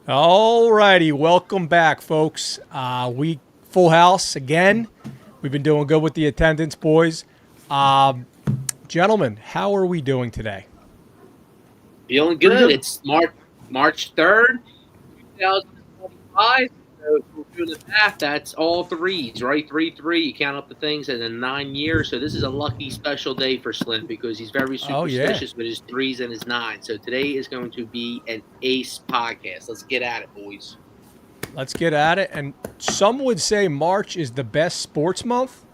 All righty, welcome back, folks. We full house again. We've been doing good with the attendance, boys. Gentlemen, how are we doing today? Feeling good. It's March 3rd, 2025. So if we're doing the math, that's all threes, right? 3-3. You count up the things and then 9 years. So this is a lucky special day for Slim because he's very superstitious with his threes and his nines. So today is going to be an ace podcast. Let's get at it, boys. Let's get at it. And some would say March is the best sports month.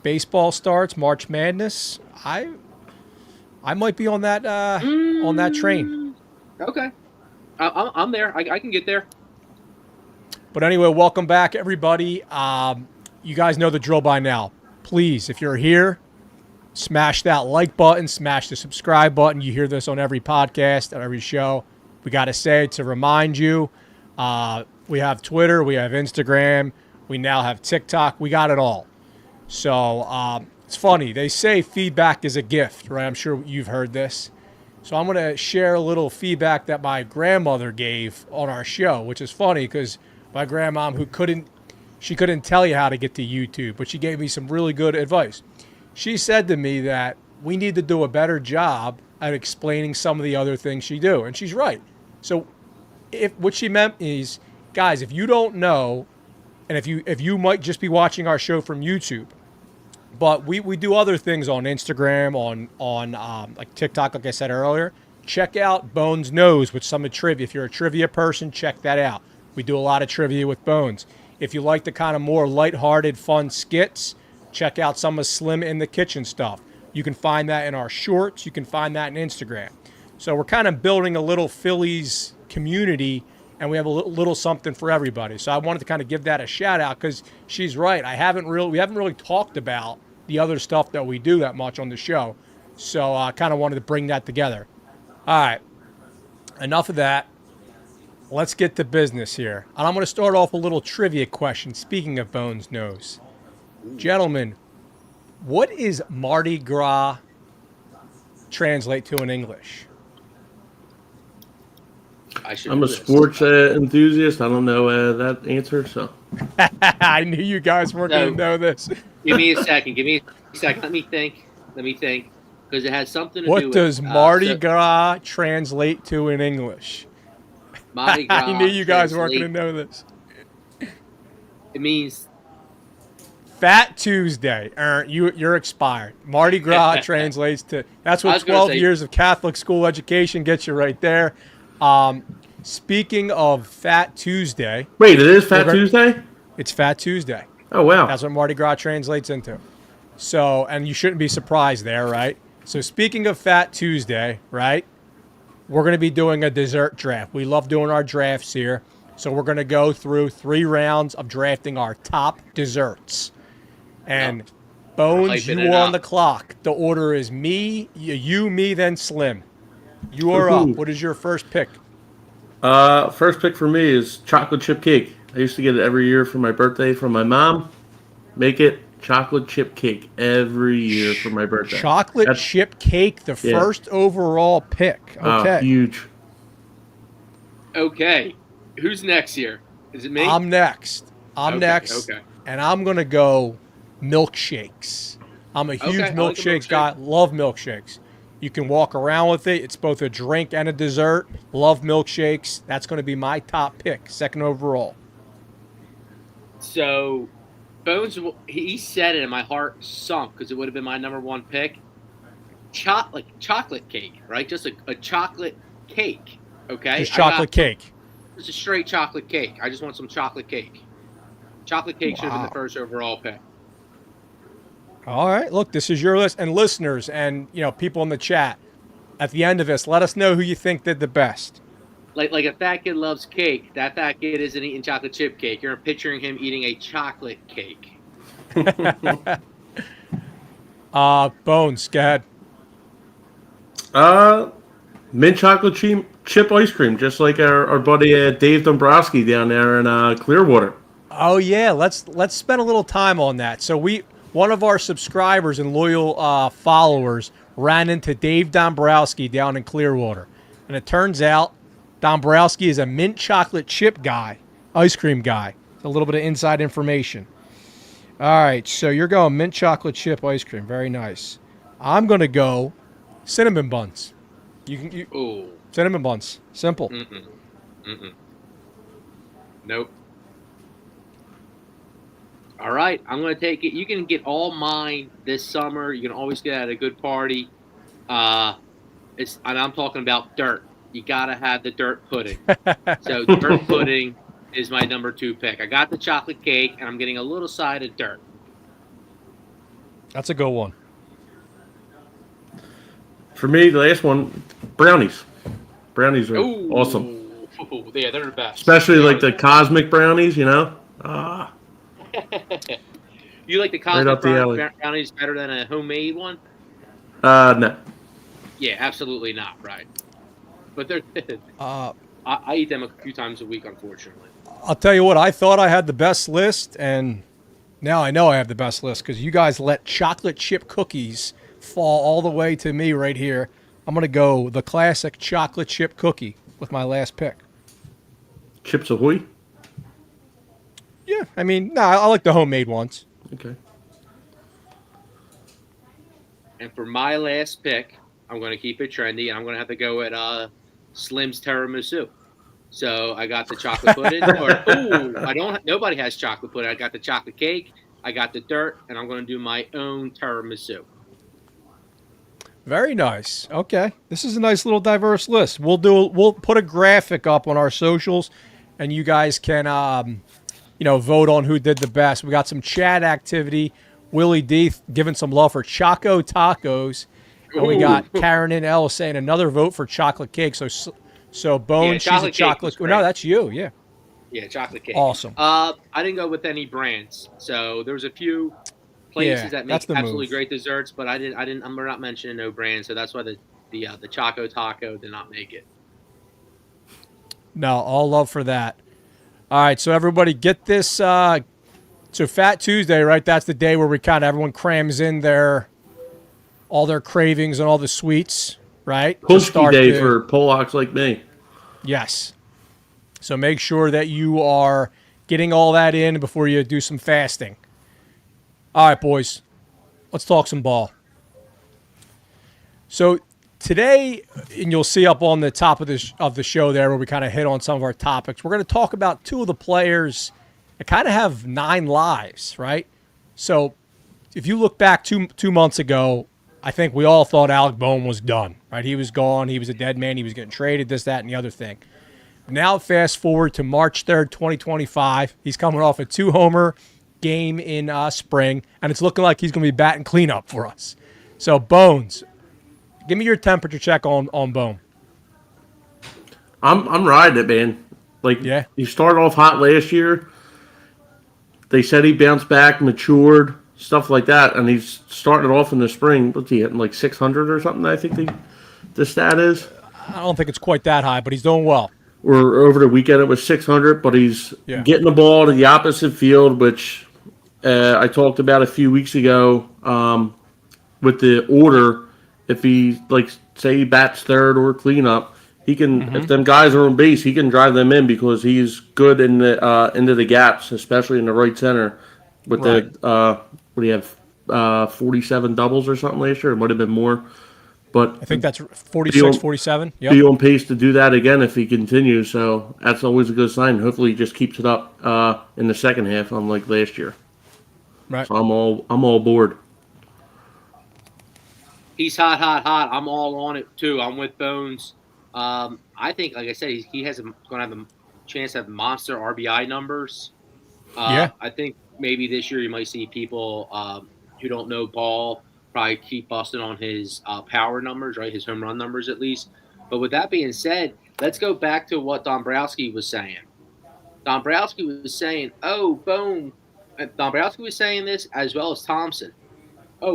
Baseball starts, March Madness. I might be on that train. Okay, I'm there. I can get there. But anyway, welcome back, everybody. You guys know the drill by now. Please, if you're here, smash that like button, smash the subscribe button. You hear this on every podcast, on every show. We got to say to remind you, we have Twitter, we have Instagram, we now have TikTok. We got it all. So it's funny. They say feedback is a gift, right? I'm sure you've heard this. So I'm going to share a little feedback that my grandmother gave on our show, which is funny because my grandmom, she couldn't tell you how to get to YouTube, but she gave me some really good advice. She said to me that we need to do a better job at explaining some of the other things she do, and she's right. So what she meant is, guys, if you don't know, and if you might just be watching our show from YouTube, but we do other things on Instagram, on like TikTok, like I said earlier. Check out Bones Knows with some of the trivia. If you're a trivia person, check that out. We do a lot of trivia with Bones. If you like the kind of more lighthearted, fun skits, check out some of Slim in the Kitchen stuff. You can find that in our shorts. You can find that in Instagram. So we're kind of building a little Phillies community, and we have a little something for everybody. So I wanted to kind of give that a shout out because she's right. We haven't really talked about the other stuff that we do that much on the show. So I kind of wanted to bring that together. All right. Enough of that. Let's get to business here. And I'm going to start off with a little trivia question. Speaking of Bones Knows. Gentlemen, what is Mardi Gras translate to in English? I'm a sports enthusiast. I don't know that answer, so. I knew you guys weren't going to know this. Give me a second. Let me think. Because it has something to do with... What does Mardi Gras translate to in English? Mardi Gras I knew you guys weren't going to know this. It means... Fat Tuesday. You're expired. Mardi Gras translates to... That's what 12 years of Catholic school education gets you right there. Speaking of Fat Tuesday... Wait, it is Fat Tuesday? It's Fat Tuesday. Oh, wow. That's what Mardi Gras translates into. So, and you shouldn't be surprised there, right? So speaking of Fat Tuesday, right, we're going to be doing a dessert draft. We love doing our drafts here. So we're going to go through 3 rounds of drafting our top desserts. And Bones, you are on the clock. The order is me, me, then Slim. You are up. What is your first pick? First pick for me is chocolate chip cake. I used to get it every year for my birthday from my mom. Make it chocolate chip cake every year for my birthday. Chocolate chip cake, the first overall pick. Okay. Huge. Okay. Who's next here? Is it me? I'm next. Okay. And I'm going to go milkshakes. I'm a huge milkshakes guy. Love milkshakes. You can walk around with it. It's both a drink and a dessert. Love milkshakes. That's going to be my top pick, second overall. So, Bones, he said it and my heart sunk because it would have been my number 1 pick. Chocolate cake, right? Just a chocolate cake, okay? Just chocolate cake. Just a straight chocolate cake. I just want some chocolate cake. Chocolate cake should have been the first overall pick. All right. Look, this is your list. And listeners and, people in the chat, at the end of this, let us know who you think did the best. Like a fat kid loves cake. That fat kid isn't eating chocolate chip cake. You're picturing him eating a chocolate cake. Bones, go ahead. Mint chocolate chip ice cream, just like our buddy Dave Dombrowski down there in Clearwater. Oh yeah, let's spend a little time on that. So one of our subscribers and loyal followers ran into Dave Dombrowski down in Clearwater, and it turns out Dombrowski is a mint chocolate chip guy, ice cream guy. It's a little bit of inside information. All right, so you're going mint chocolate chip ice cream. Very nice. I'm going to go cinnamon buns. Ooh. Cinnamon buns. Simple. Nope. All right, I'm going to take it. You can get all mine this summer. You can always get at a good party. And I'm talking about dirt. You got to have the dirt pudding. So dirt pudding is my number 2 pick. I got the chocolate cake, and I'm getting a little side of dirt. That's a good one. For me, the last one, brownies. Brownies are awesome. Yeah, they're the best. Especially like the cosmic brownies, you know? You like the cosmic brownies better than a homemade one? No. Yeah, absolutely not, right? But they're I eat them a few times a week, unfortunately. I'll tell you what, I thought I had the best list, and now I know I have the best list because you guys let chocolate chip cookies fall all the way to me right here. I'm going to go the classic chocolate chip cookie with my last pick. Chips Ahoy? Yeah, I mean, I like the homemade ones. Okay. And for my last pick, I'm going to keep it trendy, and I'm going to have to go at Slim's Tiramisu. So I got the chocolate pudding. Nobody has chocolate pudding. I got the chocolate cake, I got the dirt, and I'm going to do my own tiramisu. Very nice. Okay, this is a nice little diverse list. We'll put a graphic up on our socials, and you guys can vote on who did the best. We got some chat activity. Willie D giving some love for Choco Tacos, and we got Karen and L saying another vote for chocolate cake. So Bone, she's a chocolate. No, that's you. Yeah. Yeah, chocolate cake. Awesome. I didn't go with any brands, so there was a few places that make absolutely great desserts, but I'm not mentioning no brands, so that's why the Choco Taco did not make it. No, all love for that. All right, so everybody get this. So Fat Tuesday, right? That's the day where everyone crams in all their cravings and all the sweets, right? Pushki day for Polacks like me. Yes. So make sure that you are getting all that in before you do some fasting. All right, boys, let's talk some ball. So today, and you'll see up on the top of the show there where we kind of hit on some of our topics, we're going to talk about 2 of the players that kind of have 9 lives, right? So if you look back two months ago, I think we all thought Alec Bohm was done, right? He was gone. He was a dead man. He was getting traded, this, that, and the other thing. Now fast forward to March 3rd, 2025. He's coming off a 2-homer game in spring, and it's looking like he's going to be batting cleanup for us. So, Bones, give me your temperature check on Bohm. I'm riding it, man. He started off hot last year. They said he bounced back, matured, stuff like that, and he's started off in the spring. What's he hitting, like 600 or something? I think the stat is. I don't think it's quite that high, but he's doing well. Or over the weekend it was 600, but he's getting the ball to the opposite field, which I talked about a few weeks ago with the order. If he, say he bats third or cleanup, he can. If them guys are on base, he can drive them in because he's good in the into the gaps, especially in the right center. With the what do you have? 47 doubles or something last year. It might have been more, but I think that's 46, 47. Yep. Be on pace to do that again if he continues. So that's always a good sign. Hopefully, he just keeps it up in the second half, unlike last year. Right. So I'm all board. He's hot. I'm all on it too. I'm with Bones. I think, like I said, he has going to have a chance to have monster RBI numbers. I think maybe this year you might see people who don't know ball probably keep busting on his power numbers, right? His home run numbers at least. But with that being said, let's go back to what Dombrowski was saying. Dombrowski was saying, Bohm. Dombrowski was saying this as well as Thompson.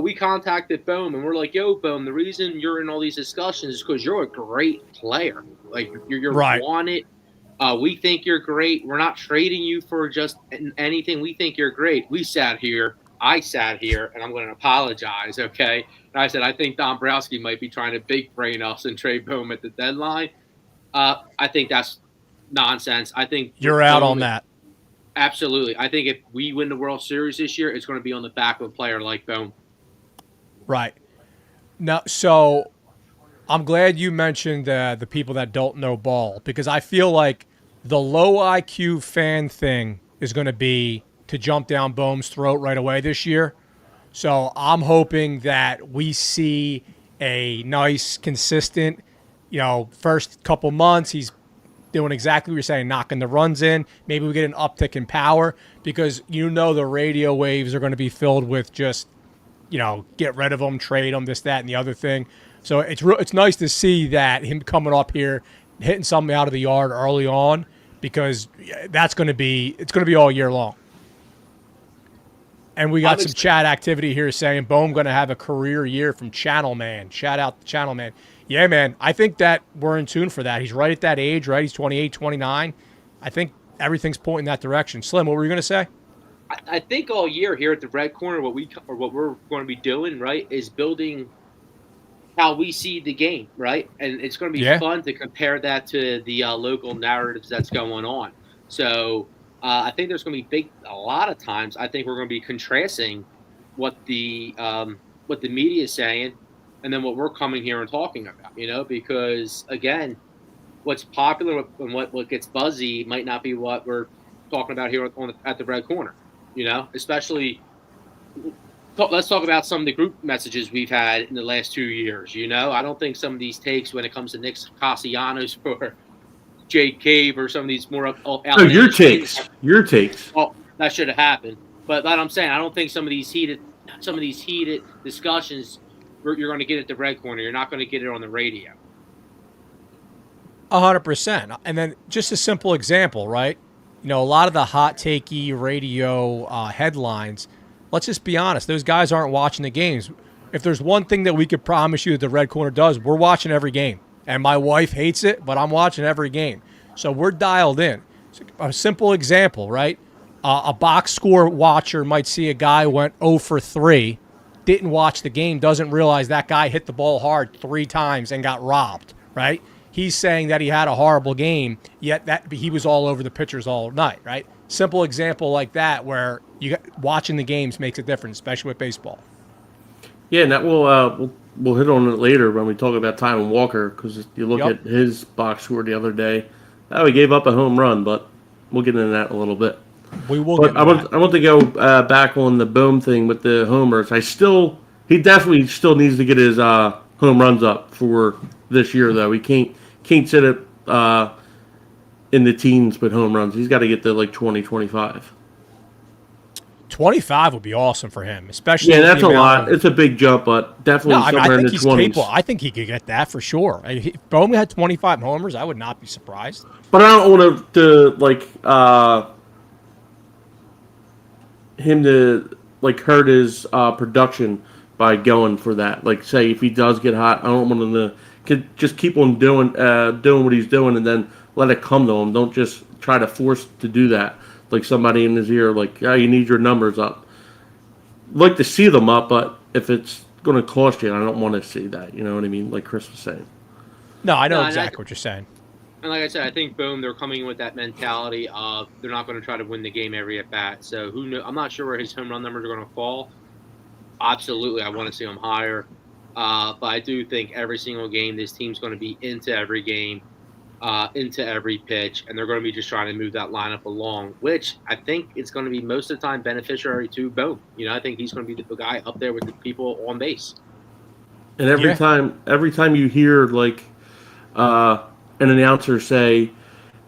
We contacted Bohm, and we're like, yo, Bohm, the reason you're in all these discussions is because you're a great player. Like, you're right. wanted. We think you're great. We're not trading you for just anything. We think you're great. I sat here, and I'm going to apologize, okay? And I said, I think Dombrowski might be trying to big brain us and trade Bohm at the deadline. I think that's nonsense. I think you're out on that. Absolutely. I think if we win the World Series this year, it's going to be on the back of a player like Bohm. Right. Now, so I'm glad you mentioned the people that don't know ball, because I feel like the low IQ fan thing is going to be to jump down Bohm's throat right away this year. So I'm hoping that we see a nice, consistent, first couple months, he's doing exactly what you're saying, knocking the runs in. Maybe we get an uptick in power, because the radio waves are going to be filled with just, get rid of them, trade them, this, that, and the other thing. So it's nice to see that him coming up here, hitting something out of the yard early on, because it's going to be all year long. And we got some chat activity here saying Bohm going to have a career year from Channel Man. Shout out to Channel Man. Yeah, man, I think that we're in tune for that. He's right at that age, right? He's 28, 29. I think everything's pointing that direction. Slim, what were you going to say? I think all year here at the Red Corner, what we're going to be doing, right, is building how we see the game, right? And it's going to be fun to compare that to the local narratives that's going on. So I think there's going to be a lot of times, I think we're going to be contrasting what the media is saying and then what we're coming here and talking about, because, again, what's popular and what gets buzzy might not be what we're talking about here at the Red Corner, especially let's talk about some of the group messages we've had in the last 2 years. I don't think some of these takes when it comes to Nick Castellanos or Jake Cave or some of these more your takes. Well, that should have happened. But I'm saying, I don't think some of these heated discussions you're going to get at the Red Corner. You're not going to get it on the radio. 100%. And then just a simple example, right? A lot of the hot takey radio headlines, let's just be honest, those guys aren't watching the games. If there's one thing that we could promise you that the Red Corner does, we're watching every game. And my wife hates it, but I'm watching every game. So we're dialed in. A simple example, right? A box score watcher might see a guy went 0 for 3, didn't watch the game, doesn't realize that guy hit the ball hard 3 times and got robbed, right? He's saying that he had a horrible game, yet that he was all over the pitchers all night, right? Simple example like that, where watching the games makes a difference, especially with baseball. Yeah, and that we'll hit on it later when we talk about Taijuan Walker, because you look at his box score the other day. Oh, he gave up a home run, but we'll get into that in a little bit. We will. But I want to go back on the Bohm thing with the homers. He definitely still needs to get his home runs up for this year, though. He can't sit it in the teens with home runs. He's got to get to like 20, 25. 25 would be awesome for him, especially. Yeah, that's a lot. It's a big jump, but definitely somewhere in the 20s. Capable. I think he could get that for sure. If Bohm had 25 homers, I would not be surprised. But I don't want him to hurt his production by going for that. Like, say if he does get hot, I don't want him to just keep on doing what he's doing and then let it come to him. Don't just try to force to do that. Like somebody in his ear, like, yeah, you need your numbers up. I'd like to see them up, but if it's going to cost you, I don't want to see that. You know what I mean? Like Chris was saying. No, I know exactly what you're saying. And like I said, I think Bohm, they're coming in with that mentality of they're not going to try to win the game every at bat. So who knows? I'm not sure where his home run numbers are going to fall. Absolutely, I want to see them higher. But I do think every single game, this team's going to be into every game. Into every pitch, and they're going to be just trying to move that lineup along, which I think it's going to be most of the time beneficiary to Bohm. I think he's going to be the guy up there with the people on base. And every time you hear an announcer say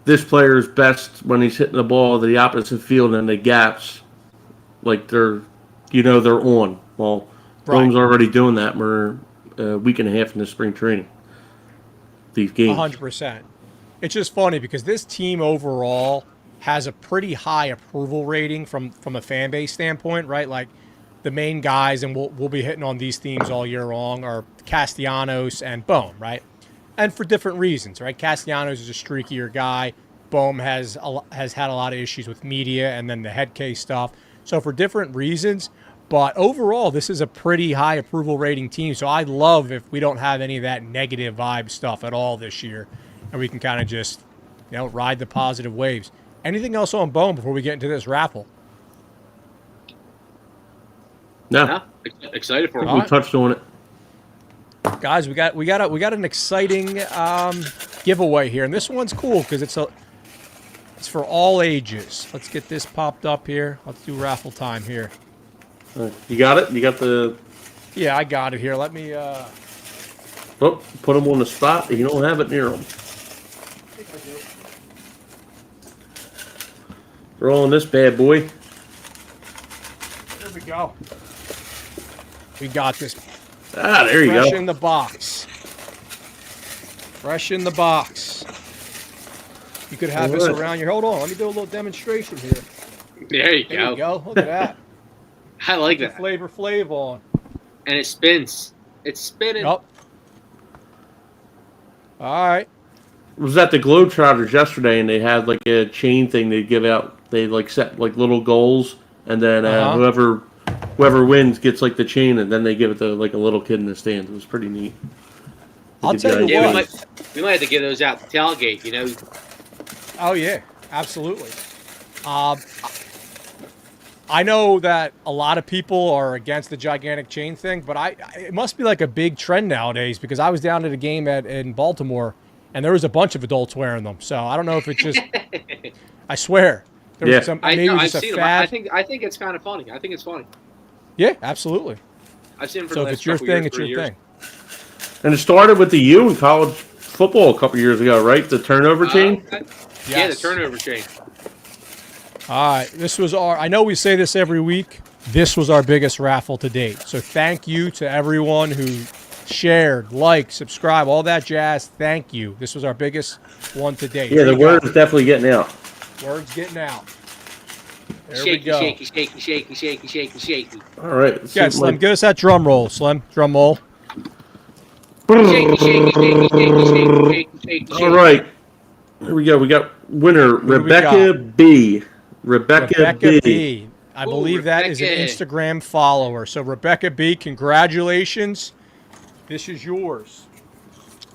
this player is best when he's hitting the ball to the opposite field and the gaps, they're on. Well, Bohm's already doing that. We're a week and a half into spring training. These games. 100%. It's just funny because this team overall has a pretty high approval rating from a fan base standpoint, right? Like the main guys, and we'll be hitting on these themes all year long, are Castellanos and Bohm, right? And for different reasons, right? Castellanos is a streakier guy. Bohm has had a lot of issues with media and then the head case stuff. So for different reasons, but overall, this is a pretty high approval rating team. So I'd love if we don't have any of that negative vibe stuff at all this year. and we can kind of just, ride the positive waves. Anything else on Bohm before we get into this raffle? No. Yeah, excited for We touched on it. Guys, we got an exciting giveaway here, and this one's cool because it's for all ages. Let's get this popped up here. Let's do raffle time here. You got it? You got the... Yeah, I got it here. Let me... Oh, put them on the spot. You don't have it near them. Roll on this bad boy. Here we go. We got this. Ah, there you go. Fresh in the box. Fresh in the box. You could have this around your... Hold on. Let me do a little demonstration here. There you There you go. Look at that. I like that. Flavor Flav on. And it spins. It's spinning. Yep. All right. Was at the Globetrotters yesterday, and they had like a chain thing they give out. They like set like little goals, and then whoever wins gets like the chain, and then they give it to like a little kid in the stands. It was pretty neat. I'll tell you Yeah, what. we might have to get those out to tailgate, Oh yeah, absolutely. I know that a lot of people are against the gigantic chain thing, but it must be like a big trend nowadays because I was down at a game in Baltimore, and there was a bunch of adults wearing them. So I don't know if it's just. I swear. There was I've seen them. I think it's kind of funny. I think it's funny. Yeah, absolutely. I've seen them for so the if last it's your couple thing, years, it's your 3 years. thing. And it started with the U in college football a couple years ago, right? The turnover chain. Okay. Yes. Yeah, the turnover chain. All right, this was I know we say this every week. This was our biggest raffle to date. So thank you to everyone who shared, liked, subscribed, all that jazz. Thank you. This was our biggest one to date. Yeah, the word is definitely getting out. Word's getting out. There Shaky, we go. shaky, shaky, shaky, shaky, shaky, shaky. All right. Yeah, Slim, give us that drum roll, Slim. Drum roll. Shaky, shaky, shaky, shaky, shaky, shaky, shaky. All right. Here we go. We got winner Rebecca B. Rebecca B. I believe that is an Instagram follower. So Rebecca B, congratulations. This is yours.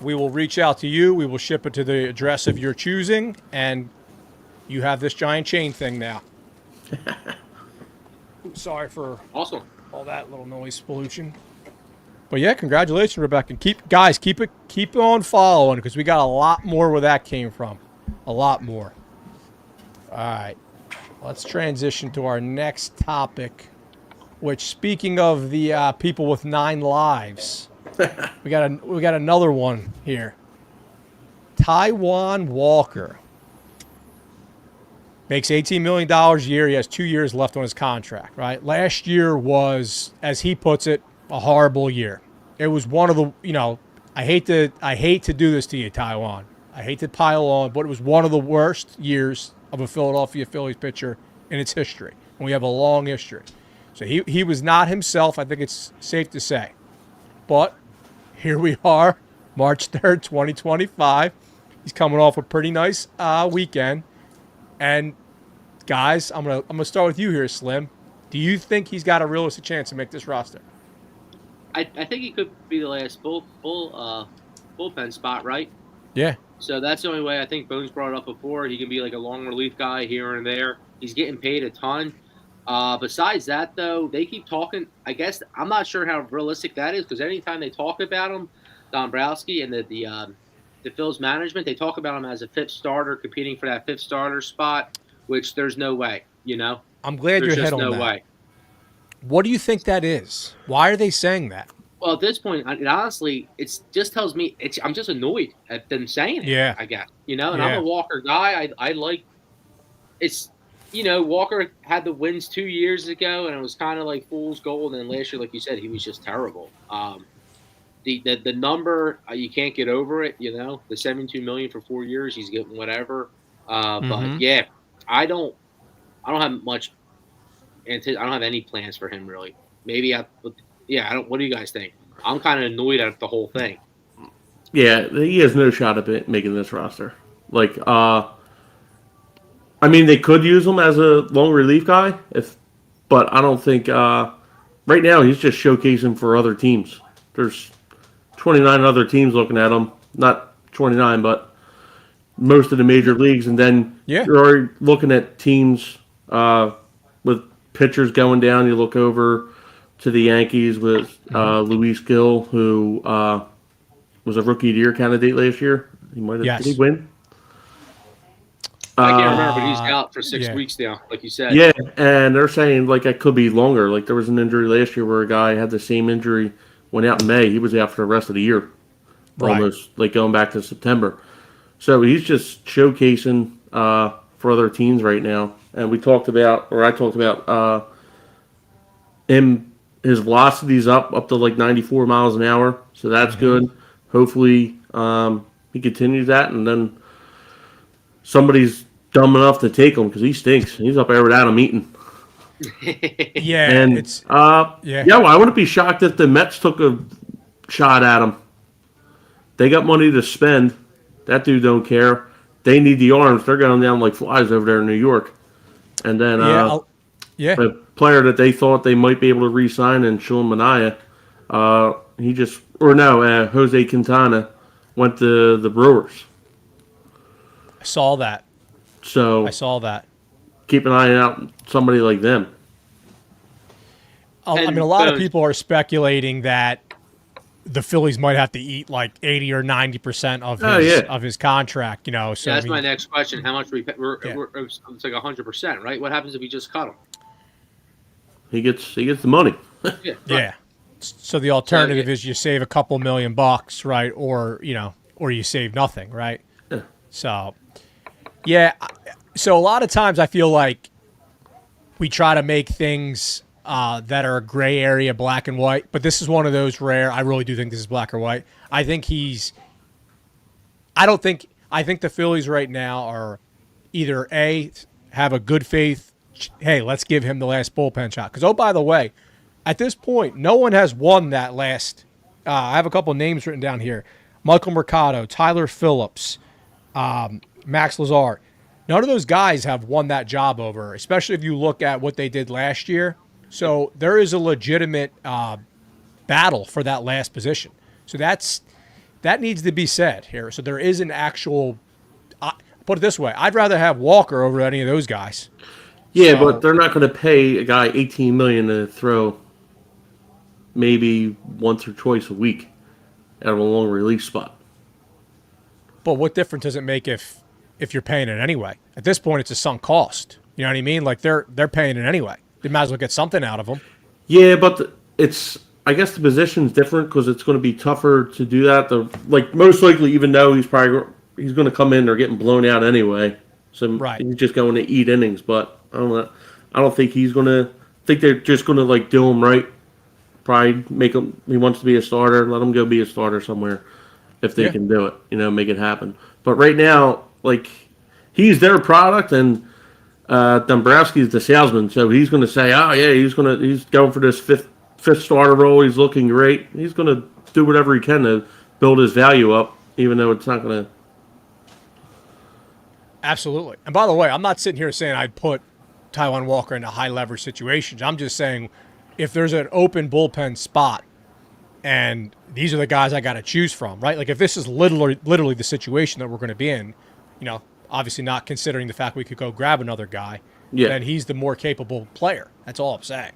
We will reach out to you. We will ship it to the address of your choosing, and you have this giant chain thing now. Sorry for all that little noise pollution. But yeah, congratulations, Rebecca. Keep on following because we got a lot more where that came from. A lot more. All right. Let's transition to our next topic, which, speaking of the people with 9 lives, we got another one here. Taijuan Walker makes $18 million a year. He has 2 years left on his contract, right? Last year was, as he puts it, a horrible year. It was one of the, I hate to do this to you, Taijuan. I hate to pile on, but it was one of the worst years of a Philadelphia Phillies pitcher in its history. And we have a long history. So he was not himself, I think it's safe to say. But here we are, March 3rd, 2025. He's coming off a pretty nice weekend. And guys, I'm gonna start with you here, Slim. Do you think he's got a realistic chance to make this roster? I think he could be the last bullpen spot, right? Yeah. So that's the only way. I think Bones brought it up before. He can be like a long relief guy here and there. He's getting paid a ton. Besides that, though, they keep talking. I guess I'm not sure how realistic that is because anytime they talk about him, Dombrowski and the Phil's management, they talk about him as a 5th starter competing for that 5th starter spot, which there's no way, I'm glad you're ahead on that. There's just no way. What do you think that is? Why are they saying that? Well, at this point, honestly, it just tells me I'm just annoyed at them saying it. Yeah. I guess and I'm a Walker guy. I like it's. Walker had the wins 2 years ago, and it was kind of like fool's gold. And last year, like you said, he was just terrible. The number you can't get over it. The $72 million for 4 years, he's getting whatever. But yeah, I don't have much. I don't have any plans for him really. Maybe I don't. What do you guys think? I'm kind of annoyed at the whole thing. Yeah, he has no shot at making this roster. I mean, they could use him as a long relief guy, but I don't think right now he's just showcasing for other teams. There's 29 other teams looking at him. Not 29, but most of the major leagues, and then you're already looking at teams with pitchers going down. You look over to the Yankees with Luis Gil, who was a Rookie of the Year candidate last year. He might have. Did he win? I can't remember, but he's out for 6 weeks now, like you said. Yeah, and they're saying like it could be longer. Like there was an injury last year where a guy had the same injury, went out in May. He was out for the rest of the year, almost like going back to September. So he's just showcasing for other teams right now. And I talked about him. His velocity's up to like 94 miles an hour, so that's good. Hopefully he continues that, and then somebody's dumb enough to take him because he stinks. He's up there without him eating. And well, I wouldn't be shocked if the Mets took a shot at him. They got money to spend. That dude don't care. They need the arms. They're going down like flies over there in New York. And then the player that they thought they might be able to re-sign in Sean Manaea, Jose Quintana went to the Brewers. I saw that. So I saw that. Keep an eye out somebody like them. I mean, a lot of people are speculating that the Phillies might have to eat like 80 or 90% of his contract. You know, so that's my next question. How much we pay? It's like 100%, right? What happens if we just cut him? He gets the money. Yeah. So the alternative is you save a couple $1,000,000, right? Or you save nothing, right? Yeah. So, so a lot of times I feel like we try to make things that are a gray area, black and white, but this is one of those rare. I really do think this is black or white. I think the Phillies right now are either have a good faith, hey, let's give him the last bullpen shot. Because, by the way, at this point, no one has won that last. I have a couple names written down here: Michael Mercado, Tyler Phillips, Max Lazar. None of those guys have won that job over, especially if you look at what they did last year. So there is a legitimate battle for that last position. So that needs to be said here. So there is an actual. Put it this way: I'd rather have Walker over any of those guys. Yeah, but they're not going to pay a guy $18 million to throw maybe once or twice a week out of a long release spot. But what difference does it make if you're paying it anyway? At this point, it's a sunk cost. You know what I mean? Like they're paying it anyway. They might as well get something out of them. Yeah, but I guess the position's different because it's going to be tougher to do that. Most likely, even though he's going to come in, they're getting blown out anyway. So he's just going to eat innings. But I don't think he's going to. I think they're just going to do him right. Probably make him. He wants to be a starter. Let him go be a starter somewhere if they can do it. Make it happen. But right now, he's their product, and Dombrowski's the salesman. So he's going to say, "Oh yeah, he's going for this fifth starter role. He's looking great. He's going to do whatever he can to build his value up, even though it's not going to." Absolutely. And by the way, I'm not sitting here saying I'd put Taijuan Walker into high leverage situations. I'm just saying if there's an open bullpen spot and these are the guys I got to choose from, right? Like if this is literally the situation that we're going to be in, obviously not considering the fact we could go grab another guy, then he's the more capable player. That's all I'm saying.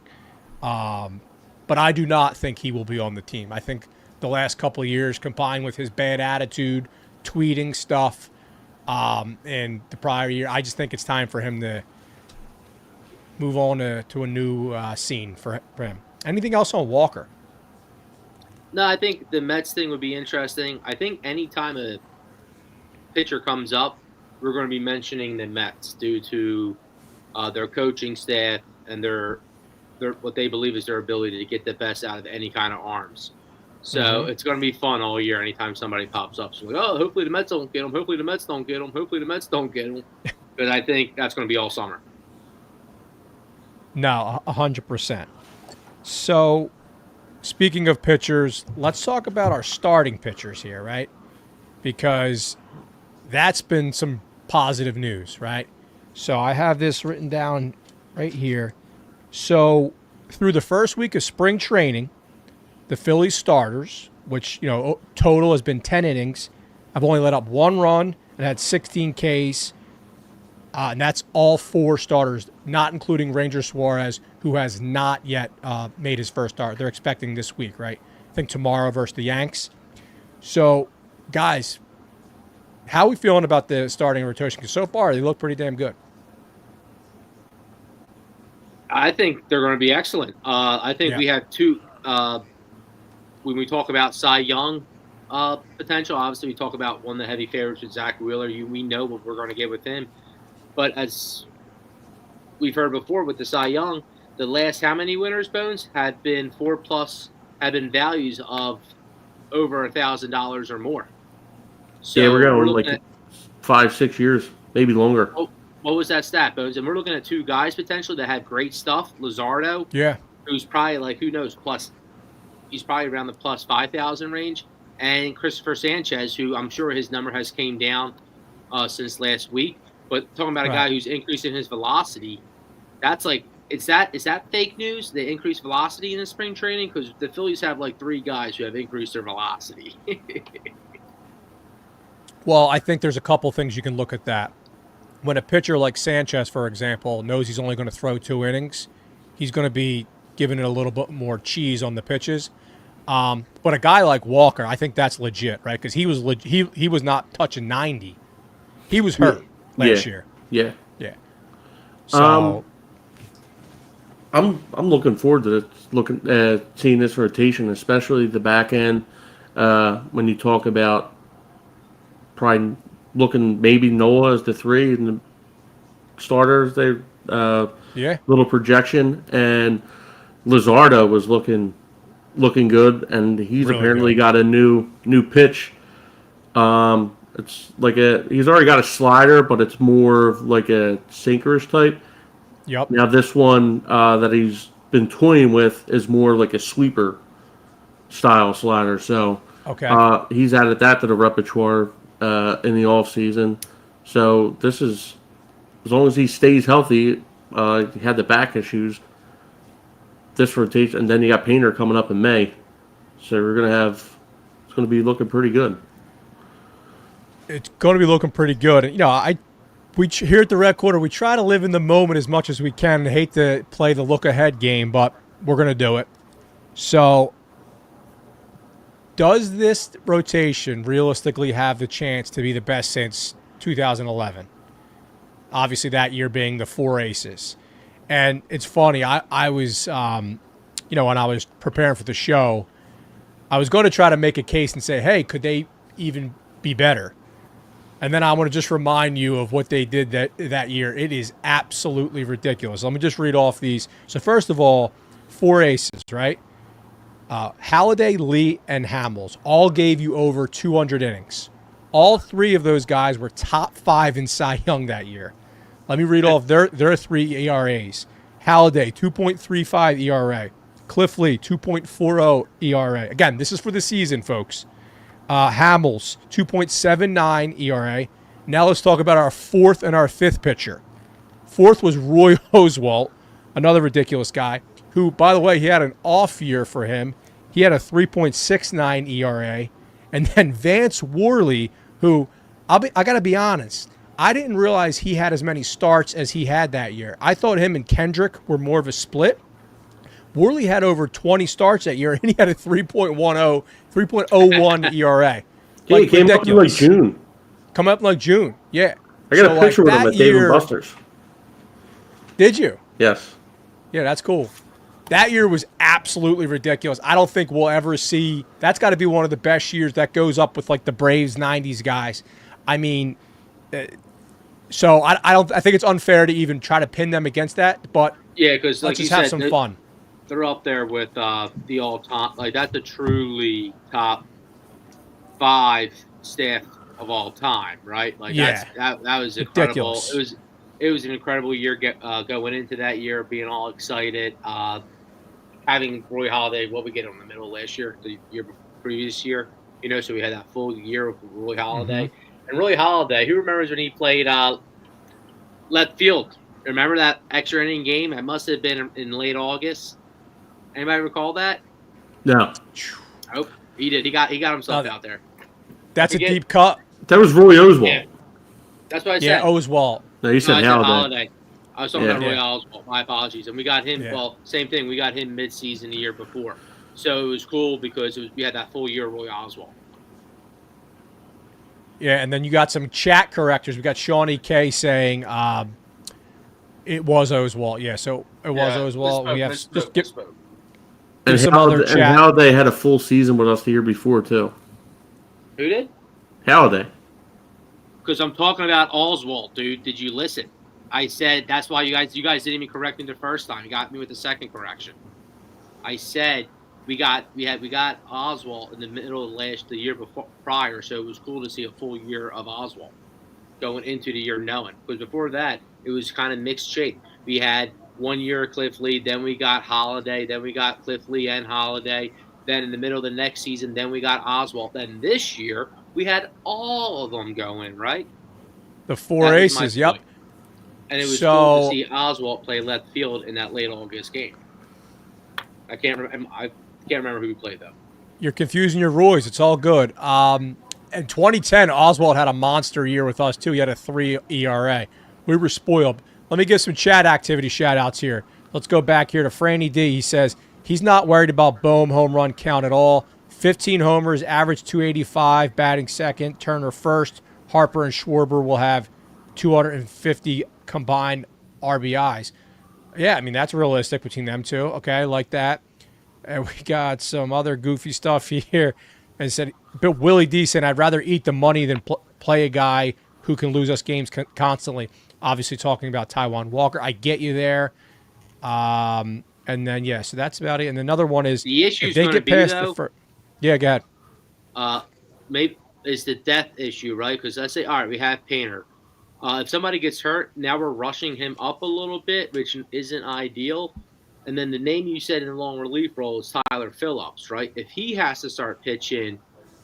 But I do not think he will be on the team. I think the last couple of years combined with his bad attitude, tweeting stuff, and the prior year, I just think it's time for him to move on to a new scene for him. Anything else on Walker? No, I think the Mets thing would be interesting. I think anytime a pitcher comes up, we're going to be mentioning the Mets due to their coaching staff and their what they believe is their ability to get the best out of any kind of arms. So it's going to be fun all year anytime somebody pops up. So hopefully the Mets don't get him. Hopefully the Mets don't get him. Hopefully the Mets don't get him. But I think that's going to be all summer. No, 100%. So speaking of pitchers, let's talk about our starting pitchers here, right? Because that's been some positive news, right? So I have this written down right here. So through the first week of spring training, the Phillies starters, which, total has been 10 innings, have only let up one run and had 16 Ks. And that's all 4 starters, not including Ranger Suarez, who has not yet made his first start. They're expecting this week, right? I think tomorrow versus the Yanks. So, guys, how are we feeling about the starting rotation? Because so far, they look pretty damn good. I think they're going to be excellent. I think we have 2 when we talk about Cy Young potential, obviously we talk about one of the heavy favorites with Zach Wheeler. We know what we're going to get with him. But as we've heard before with the Cy Young, the last how many winners, Bones, have been 4+, have been values of over $1,000 or more. So yeah, we're going like 5-6 years, maybe longer. Oh, what was that stat, Bones? And we're looking at 2 guys potentially that have great stuff. Luzardo, who's probably like, who knows, he's probably around the plus 5,000 range. And Christopher Sanchez, who I'm sure his number has came down since last week. But talking about a guy who's increasing his velocity, that's like, is that fake news, the increased velocity in the spring training? Because the Phillies have like 3 guys who have increased their velocity. Well, I think there's a couple things you can look at that. When a pitcher like Sanchez, for example, knows he's only going to throw 2 innings, he's going to be giving it a little bit more cheese on the pitches. But a guy like Walker, I think that's legit, right? Because he was not touching 90. He was hurt last year. Yeah. So I'm looking forward to seeing this rotation, especially the back end. When you talk about probably looking maybe Nola as the 3 and the starters, they little projection, and Luzardo was looking good, and he's really apparently got a new pitch. It's like he's already got a slider, but it's more of like a sinkerish type. Yep. Now this one that he's been toying with is more like a sweeper style slider. So he's added that to the repertoire in the off season. So this is, as long as he stays healthy, he had the back issues. This rotation, and then you got Painter coming up in May. So it's going to be looking pretty good. It's going to be looking pretty good. And, we here at the Red Quarter, we try to live in the moment as much as we can. I hate to play the look ahead game, but we're going to do it. So, does this rotation realistically have the chance to be the best since 2011? Obviously, that year being the 4 aces. And it's funny, I was, when I was preparing for the show, I was going to try to make a case and say, hey, could they even be better? And then I want to just remind you of what they did that year. It is absolutely ridiculous. Let me just read off these. So first of all, 4 aces, right? Halladay, Lee, and Hamels all gave you over 200 innings. All 3 of those guys were top 5 in Cy Young that year. Let me read off their 3 ERAs. Halladay, 2.35 ERA. Cliff Lee, 2.40 ERA. Again, this is for the season, folks. Hamels, 2.79 ERA. Now let's talk about our 4th and our 5th pitcher. 4th was Roy Oswalt, another ridiculous guy, who, by the way, he had an off year for him. He had a 3.69 ERA. And then Vance Worley, who, I got to be honest, I didn't realize he had as many starts as he had that year. I thought him and Kendrick were more of a split. Worley had over 20 starts that year, and he had a 3.01 ERA. Yeah, he came up in like June. Come up in like June, yeah. I got a picture with him at Dave & Buster's. Did you? Yes. Yeah, that's cool. That year was absolutely ridiculous. I don't think we'll ever see. That's got to be one of the best years. That goes up with like the Braves '90s guys. I mean, so I think it's unfair to even try to pin them against that. But yeah, because like let's just have some fun. They're up there with the all-time. Like that's a truly top 5 staff of all time, right? Like that was incredible. Ridiculous. It was an incredible year going into that year, being all excited. Having Roy Halladay, what we get in the middle of last year, the previous year, so we had that full year with Roy Halladay. Mm-hmm. And Roy Halladay, who remembers when he played left field? Remember that extra inning game? It must have been in late August. Anybody recall that? No. Oh, he did. He got himself out there. That's a deep cut. That was Roy Oswalt. Yeah. That's what I said. Yeah, Oswalt. No, you said Holiday. I was talking about Roy Yeah. Oswalt. My apologies. And we got him. Yeah. Well, same thing. We got him mid-season the year before, so it was cool because we had that full year of Roy Oswalt. Yeah, and then you got some chat correctors. We got Shawnee K saying it was Oswalt. Yeah, so it was Oswalt. We have just give some other chat. And Halliday had a full season with us the year before too. Who did? Halliday. Because I'm talking about Oswalt, dude. Did you listen? I said that's why you guys didn't even correct me the first time. You got me with the second correction. I said we got Oswalt in the middle of the year before prior, so it was cool to see a full year of Oswalt going into the year knowing. Because before that, it was kind of mixed shape. We had 1 year of Cliff Lee, then we got Holiday, then we got Cliff Lee and Holiday. Then in the middle of the next season, then we got Oswalt. Then this year, we had all of them going, right? The four aces, yep. And it was cool to see Oswalt play left field in that late August game. I can't remember who we played, though. You're confusing your Roys. It's all good. In 2010, Oswalt had a monster year with us, too. He had a 3 ERA. We were spoiled. Let me give some chat activity shout-outs here. Let's go back here to Franny D. He says, he's not worried about Bohm home run count at all. 15 homers, average 285, batting second. Turner first. Harper and Schwarber will have 250 combined RBIs. Yeah, I mean, that's realistic between them two. Okay, I like that. And we got some other goofy stuff here. And said, but Willie D said, I'd rather eat the money than play a guy who can lose us games constantly. Obviously talking about Taijuan Walker. I get you there. And then, yeah, so that's about it. And another one is the issue is going to be, though, yeah, go ahead. Maybe it's the death issue, right? Because let's say, all right, we have Painter. If somebody gets hurt, now we're rushing him up a little bit, which isn't ideal. And then the name you said in the long relief role is Tyler Phillips, right? If he has to start pitching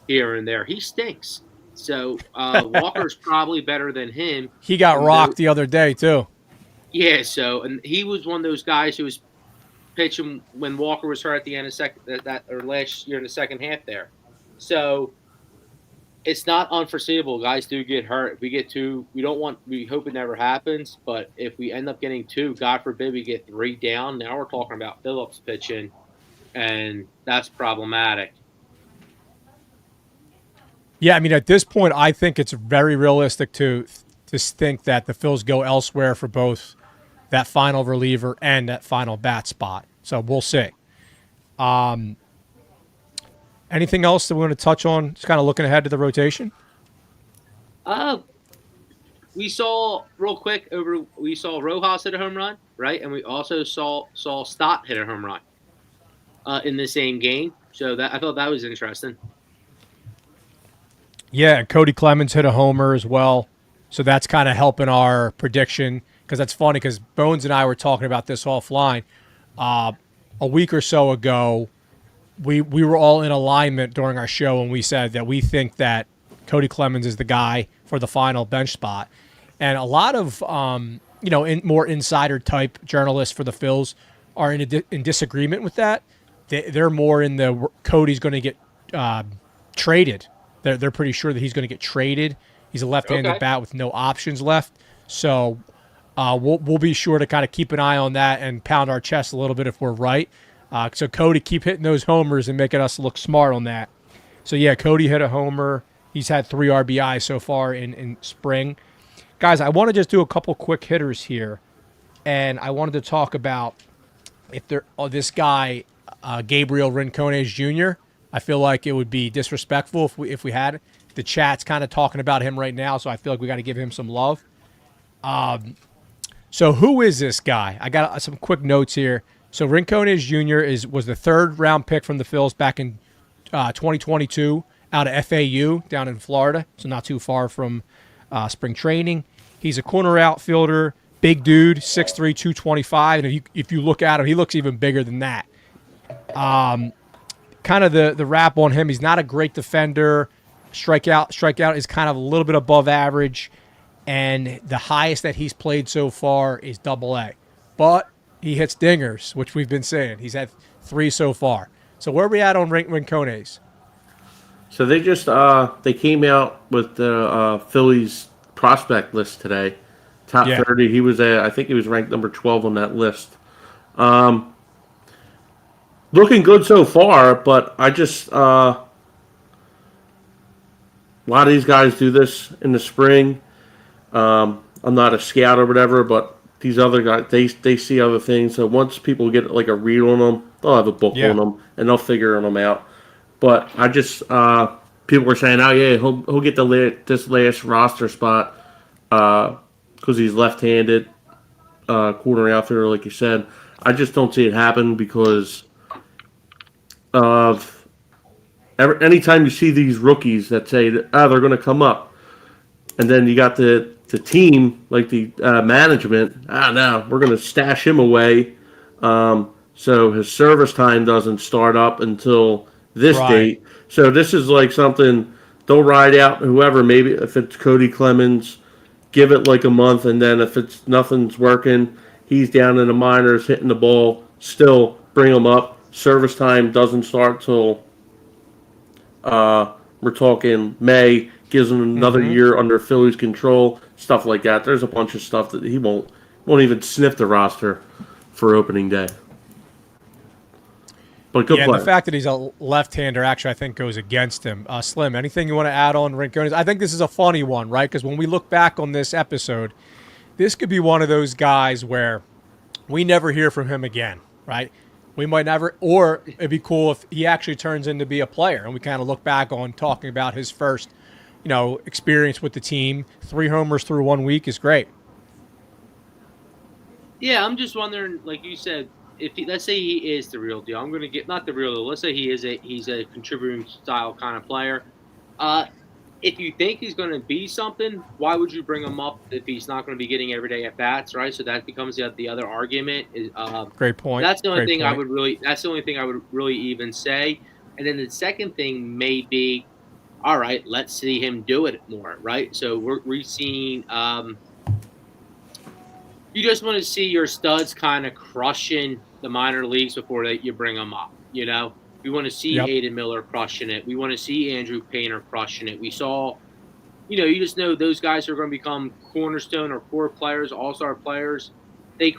here and there, he stinks. So Walker's probably better than him. He got rocked the other day, too. Yeah, and he was one of those guys who was pitching when Walker was hurt at the end of last year in the second half there. So it's not unforeseeable. Guys do get hurt. If we get 2, we hope it never happens, but if we end up getting 2, God forbid we get 3 down, now we're talking about Phillips pitching, and that's problematic. Yeah, I mean, at this point, I think it's very realistic to think that the Phils go elsewhere for both that final reliever and that final bat spot. So we'll see. Anything else that we want to touch on? Just kind of looking ahead to the rotation. We saw real quick we saw Rojas hit a home run, right? And we also saw Stott hit a home run in the same game. So I thought that was interesting. Yeah, Cody Clemens hit a homer as well. So that's kind of helping our prediction, because that's funny because Bones and I were talking about this offline. A week or so ago, we were all in alignment during our show, and we said that we think that Cody Clemens is the guy for the final bench spot. And a lot of more insider type journalists for the Phils are in disagreement with that. They're more in the Cody's going to get traded. They're pretty sure that he's going to get traded. He's a left-handed bat with no options left. So we'll be sure to kind of keep an eye on that and pound our chest a little bit if we're right. So Cody, keep hitting those homers and making us look smart on that. So, yeah, Cody hit a homer. He's had 3 RBI so far in spring. Guys, I want to just do a couple quick hitters here. And I wanted to talk about this guy, Gabriel Rincones Jr. I feel like it would be disrespectful if we had it. The chat's kind of talking about him right now, so I feel like we got to give him some love. So who is this guy? I got some quick notes here. So Rincones Jr. was the 3rd-round pick from the Phils back in 2022 out of FAU down in Florida, so not too far from spring training. He's a corner outfielder, big dude, 6'3", 225, and if you look at him, he looks even bigger than that. Kind of the rap on him, he's not a great defender. Strikeout is kind of a little bit above average, and the highest that he's played so far is AA. But he hits dingers, which we've been saying. He's had 3 so far. So where are we at on Rincones? So they just they came out with the Phillies prospect list today. Top 30. He was I think he was ranked number 12 on that list. Looking good so far, but I just a lot of these guys do this in the spring. I'm not a scout or whatever, but these other guys, they see other things. So once people get like a read on them, they'll have a book on them and they'll figure them out. But I just people were saying, oh yeah, he'll get this last roster spot because he's left-handed corner outfielder, like you said. I just don't see it happen because of anytime you see these rookies that say that, they're going to come up, and then you got the team, like the management, no, we're going to stash him away so his service time doesn't start up until this date. So this is like something they'll ride out whoever, maybe if it's Cody Clemens, give it like a month, and then if it's nothing's working, he's down in the minors hitting the ball, still bring him up. Service time doesn't start till we're talking May, gives him another year under Phillies control, stuff like that. There's a bunch of stuff that he won't even sniff the roster for opening day. But good player. The fact that he's a left-hander actually I think goes against him. Slim, anything you want to add on Rincones? I think this is a funny one, right? Because when we look back on this episode, this could be one of those guys where we never hear from him again, right? We might never, or it'd be cool if he actually turns in to be a player, and we kind of look back on talking about his first, experience with the team. 3 homers through 1 week is great. Yeah, I'm just wondering, like you said, if let's say he is the real deal. I'm going to get not the real deal. Let's say he's a contributing style kind of player. If you think he's going to be something, why would you bring him up if he's not going to be getting everyday at bats, right? So that becomes the other argument. Great point. That's the only thing I would really. That's the only thing I would really even say. And then the second thing may be, all right, let's see him do it more, right? So we're seeing. You just want to see your studs kind of crushing the minor leagues before you bring them up, We want to see Hayden Miller crushing it. We want to see Andrew Painter crushing it. We saw, you just know those guys are going to become cornerstone or core players, all-star players. They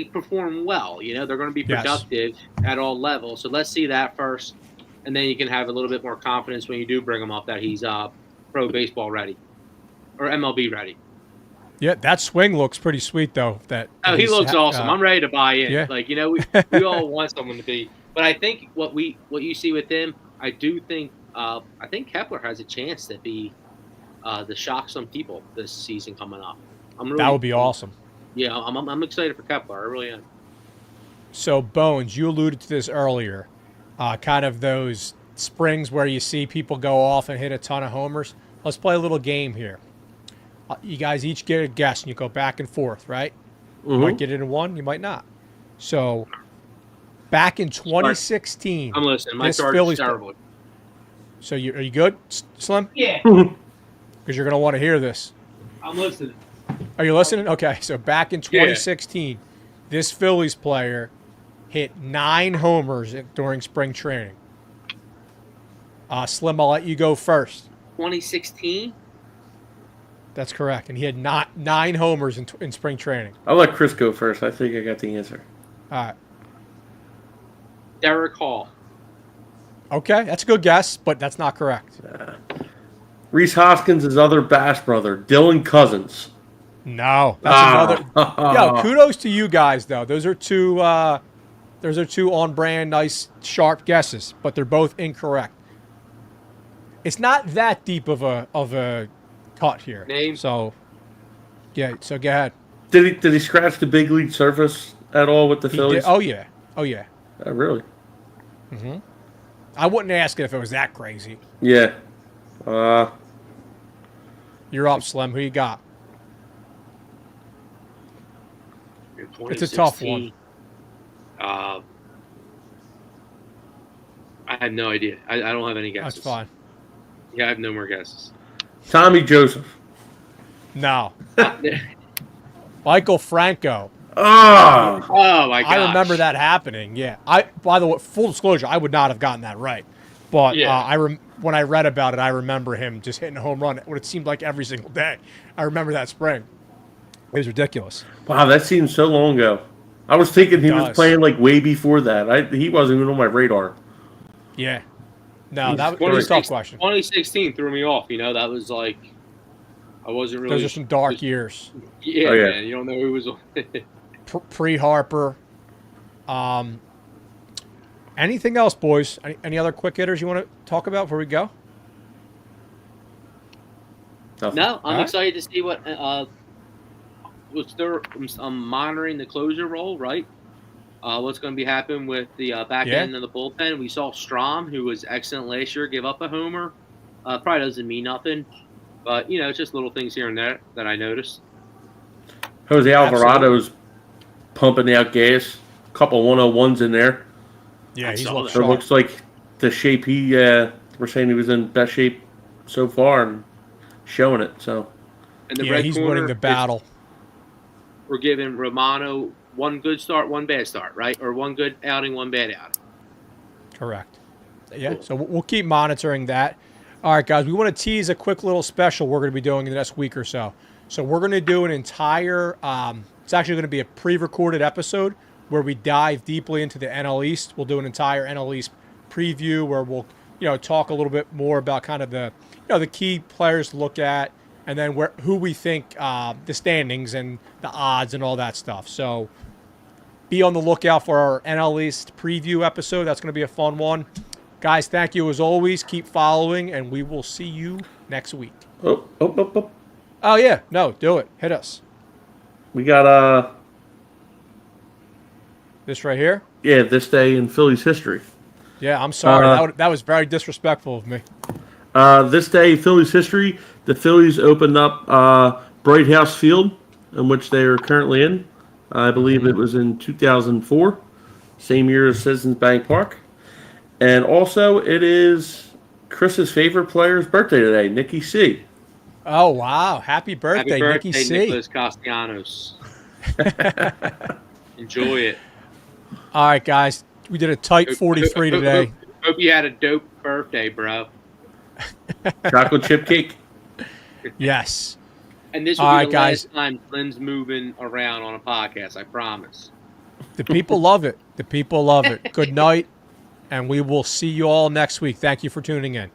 perform well, They're going to be productive at all levels. So let's see that first, and then you can have a little bit more confidence when you do bring him up that he's pro baseball ready or MLB ready. Yeah, that swing looks pretty sweet, though. He looks awesome. I'm ready to buy in. Yeah. We all want someone to be. But I think what you see with him, I think Kepler has a chance to be to shock some people this season coming up. That would be awesome. Yeah, I'm excited for Kepler. I really am. So Bones, you alluded to this earlier, kind of those springs where you see people go off and hit a ton of homers. Let's play a little game here. You guys each get a guess, and you go back and forth, right? You might get it in one, you might not. So, back in 2016, I'm listening. My start is terrible. So, are you good, Slim? Yeah. Because you're going to want to hear this. I'm listening. Are you listening? Okay. So, back in 2016, this Phillies player hit 9 homers during spring training. Slim, I'll let you go first. 2016? That's correct. And he had 9 homers in spring training. I'll let Chris go first. I think I got the answer. All right. Derek Hall. Okay, that's a good guess, but that's not correct. Reese Hoskins' other Bass brother, Dylan Cousins. No, that's another. Yo, kudos to you guys, though. Those are two on-brand, nice, sharp guesses, but they're both incorrect. It's not that deep of a cut here. Name. So go ahead. Did he scratch the big league surface at all with the Phillies? Oh yeah. Really? Mm-hmm. I wouldn't ask it if it was that crazy. Yeah. You're up, Slim. Who you got? It's a tough one. I have no idea. I don't have any guesses. That's fine. Yeah, I have no more guesses. Tommy Joseph. No. Michael Franco. Oh my gosh. I remember that happening. Yeah. By the way, full disclosure, I would not have gotten that right. But when I read about it, I remember him just hitting a home run. What it seemed like every single day. I remember that spring. It was ridiculous. Wow, that seems so long ago. I was thinking he was playing like way before that. He wasn't even on my radar. Yeah. No, that was a tough question. 2016 threw me off. That was like I wasn't really. Those are some dark years. Yeah, oh, yeah, man. You don't know who was on. Pre-Harper. Anything else, boys? Any other quick hitters you want to talk about before we go? No, I'm excited to see what. I'm monitoring the closer role, right? What's going to be happening with the back end of the bullpen? We saw Strom, who was excellent last year, give up a homer. Probably doesn't mean nothing, but it's just little things here and there that I noticed. Jose Alvarado's pumping out gas. A couple 101s in there. Yeah, he's it looks like the shape we're saying he was in best shape so far and showing it. So, and the he's winning the battle. We're giving Romano one good start, one bad start, right? Or one good outing, one bad outing. Correct. Yeah, cool. So we'll keep monitoring that. All right, guys, we want to tease a quick little special we're going to be doing in the next week or so. So we're going to do an entire it's actually going to be a pre-recorded episode where we dive deeply into the NL East. We'll do an entire NL East preview where we'll, talk a little bit more about kind of the, the key players to look at, and then who we think the standings and the odds and all that stuff. So be on the lookout for our NL East preview episode. That's going to be a fun one. Guys, thank you as always. Keep following, and we will see you next week. Oh, yeah. No, do it. Hit us. We got this right here? Yeah, this day in Phillies history. Yeah, I'm sorry. That was very disrespectful of me. This day, Phillies history, the Phillies opened up Bright House Field, in which they are currently in. I believe it was in 2004, same year as Citizens Bank Park. And also, it is Chris's favorite player's birthday today, Nikki C. Oh, wow. Happy birthday, Nikki C. Nicholas Castellanos. Enjoy it. All right, guys. We did a tight 43 today. Hope you had a dope birthday, bro. Chocolate chip cake. Yes. And this will be the last time Lynn's moving around on a podcast, I promise. The people love it. The people love it. Good night, and we will see you all next week. Thank you for tuning in.